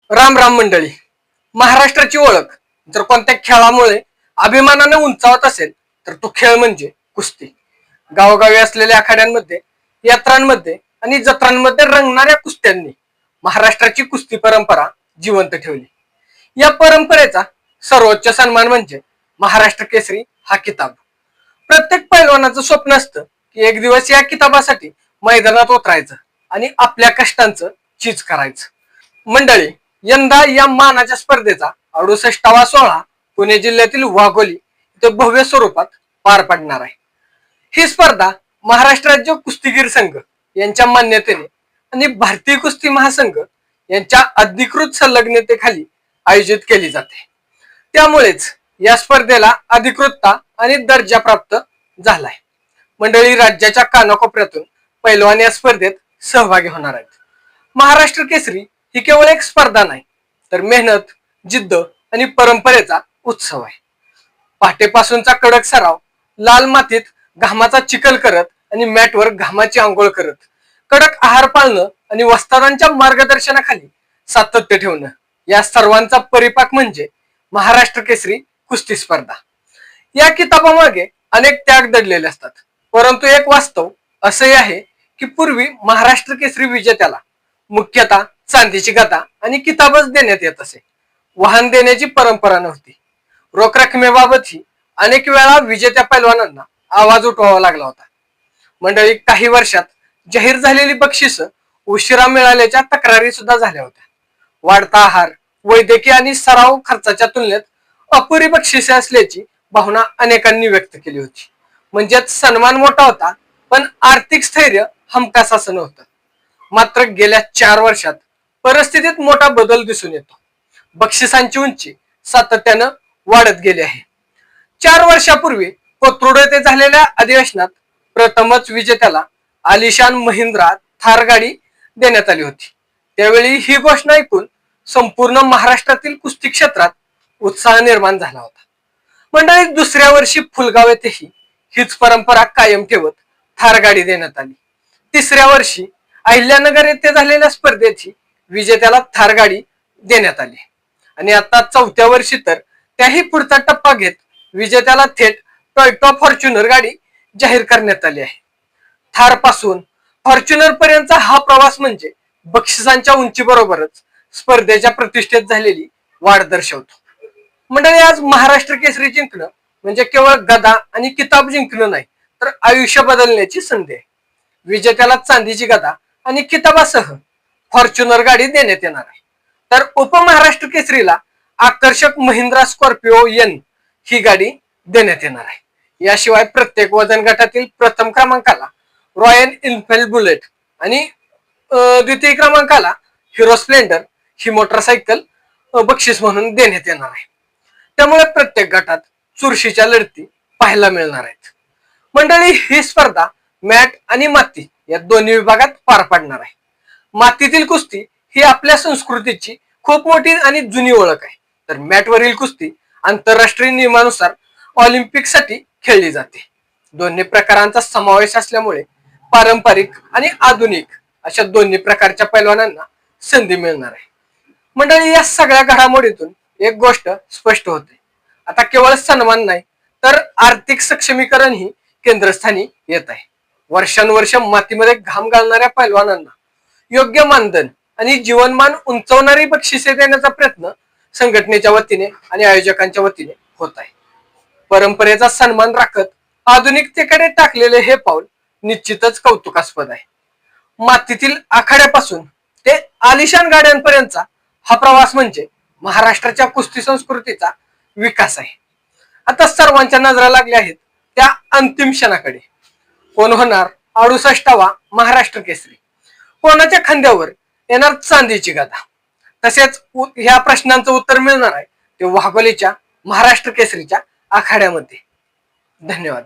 राम राम मंडळी. महाराष्ट्राची ओळख जर कोणत्या खेळामुळे अभिमानाने उंचावत असेल तर तो खेळ म्हणजे कुस्ती. गावोगावी असलेल्या आखाड्यांमध्ये, यात्रांमध्ये आणि जत्रांमध्ये रंगणाऱ्या कुस्त्यांनी महाराष्ट्राची कुस्ती परंपरा जिवंत ठेवली. या परंपरेचा सर्वोच्च सन्मान म्हणजे महाराष्ट्र केसरी हा किताब. प्रत्येक पैलवानाचं स्वप्न असतं की एक दिवस या किताबासाठी मैदानात उतरायचं आणि आपल्या कष्टांचं चीज करायचं. मंडळी, यंदा या मानाच्या स्पर्धेचा 68वा सोहळा पुणे जिल्ह्यातील वाघोली इथे भव्य स्वरूपात पार पडणार आहे. ही स्पर्धा महाराष्ट्र राज्य कुस्तीगीर संघ यांच्या मान्यतेने आणि भारतीय कुस्ती महासंघ यांच्या अधिकृत संलग्नतेखाली आयोजित केली जाते. त्यामुळेच या स्पर्धेला अधिकृतता आणि दर्जा प्राप्त झालाय. मंडळी, राज्याच्या कानाकोपऱ्यातून पैलवान या स्पर्धेत सहभागी होणार आहेत. महाराष्ट्र केसरी ही केवळ एक स्पर्धा नाही, तर मेहनत, जिद्द आणि परंपरेचा उत्सव आहे. पहाटेपासूनचा कडक सराव, लाल मातीत घामाचा चिखल करत आणि मॅटवर घामाची आंघोळ करत, कडक आहार पाळणं आणि वस्तादांच्या मार्गदर्शनाखाली सातत्य ठेवणं, या सर्वांचा परिपाक म्हणजे महाराष्ट्र केसरी कुस्ती स्पर्धा. या किताबामागे अनेक त्याग दडलेले असतात, परंतु एक वास्तव असंही आहे की पूर्वी महाराष्ट्र केसरी विजेत्याला मुख्यतः चांदीची गदा आणि किताबच देण्यात येत असे. वाहन देण्याची परंपरा नव्हती. रोख रकमेबाबतही अनेक वेळा विजेत्या पैलवानांना आवाज उठवावा लागला होता. मंडळी, काही वर्षात जाहीर झालेली बक्षिस उशिरा मिळाल्याच्या तक्रारी सुद्धा झाल्या होत्या. वाढता आहार, वैद्यकीय आणि सराव खर्चाच्या तुलनेत अपुरी बक्षिसे असल्याची भावना अनेकांनी व्यक्त केली होती. म्हणजेच सन्मान मोठा होता, पण आर्थिक स्थैर्य हमखास असं नव्हतं. मात्र गेल्या 4 वर्षात परिस्थितीत मोठा बदल दिसून येतो. बक्षिसांची उंची सातत्यानं वाढत गेली आहे. 4 वर्षापूर्वी कोथरूड येथे झालेल्या अधिवेशनात प्रथमच विजेत्याला आलिशान महिंद्रा थार गाडी देण्यात आली होती. त्यावेळी ही घोषणा ऐकून संपूर्ण महाराष्ट्रातील कुस्ती क्षेत्रात उत्साह निर्माण झाला होता. मंडळी, दुसऱ्या वर्षी फुलगाव येथेही हीच परंपरा कायम ठेवत थार गाडी देण्यात आली. तिसऱ्या वर्षी अहिल्यानगर येथे झालेल्या स्पर्धेची विजेत्याला थार गाडी देण्यात आली आणि आता 4थ्या वर्षी तर त्याही पुढचा टप्पा घेत विजेत्याला थेट टोयोटा फॉर्च्युनर गाडी जाहीर करण्यात आली आहे. थार पासून फॉर्च्युनर पर्यंतचा हा प्रवास म्हणजे बक्षिसांच्या उंचीबरोबरच स्पर्धेच्या प्रतिष्ठेत झालेली वाढ दर्शवतो. मंडळी, आज महाराष्ट्र केसरी जिंकणं म्हणजे केवळ गदा आणि किताब जिंकणं नाही, तर आयुष्य बदलण्याची संधी आहे. विजेत्याला चांदीची गदा आणि किताबासह फॉर्च्युनर गाडी देण्यात येणार आहे, तर उपमहाराष्ट्र केसरीला आकर्षक महिंद्रा स्कॉर्पिओ एन ही गाडी देण्यात येणार आहे. याशिवाय प्रत्येक वजन गटातील प्रथम क्रमांकाला रॉयल एनफील्ड बुलेट आणि द्वितीय क्रमांकाला हिरो स्प्लेंडर ही मोटरसायकल बक्षीस म्हणून देण्यात येणार आहे. त्यामुळे प्रत्येक गटात चुरशीच्या लढती पाहायला मिळणार आहेत. मंडळी, ही स्पर्धा मॅट आणि माती या दोन्ही विभागात पार पडणार आहे. मातीतील कुस्ती ही आपल्या संस्कृतीची खूप मोठी आणि जुनी ओळख आहे, तर मॅटवरील कुस्ती आंतरराष्ट्रीय नियमानुसार ऑलिम्पिक साठी खेळली जाते. दोन्ही प्रकारांचा समावेश असल्यामुळे पारंपरिक आणि आधुनिक अशा दोन्ही प्रकारच्या पैलवानांना संधी मिळणार आहे. मंडळी, या सगळ्या घडामोडीतून एक गोष्ट स्पष्ट होते, आता केवळ सन्मान नाही, तर आर्थिक सक्षमीकरण ही केंद्रस्थानी येत आहे. वर्षानुवर्ष मातीमध्ये घाम घालणाऱ्या पैलवानांना योग्य मानधन आणि जीवनमान उंचवणारी बक्षिसे देण्याचा प्रयत्न संघटनेच्या वतीने आणि आयोजकांच्या वतीने होत आहे. परंपरेचा सन्मान राखत आधुनिकतेकडे टाकलेले हे पाऊल निश्चितच कौतुकास्पद आहे. मातीतील आखाड्यापासून ते आलिशान गाड्यांपर्यंतचा हा प्रवास म्हणजे महाराष्ट्राच्या कुस्ती संस्कृतीचा विकास आहे. आता सर्वांच्या नजरा लागल्या आहेत त्या अंतिम क्षणाकडे. कोण होणार 68वा महाराष्ट्र केसरी? कोणाच्या खांद्यावर येणार चांदीची गदा? तसेच ह्या प्रश्नांचं उत्तर मिळणार आहे ते वाघोलीच्या महाराष्ट्र केसरीच्या आखाड्यामध्ये. धन्यवाद.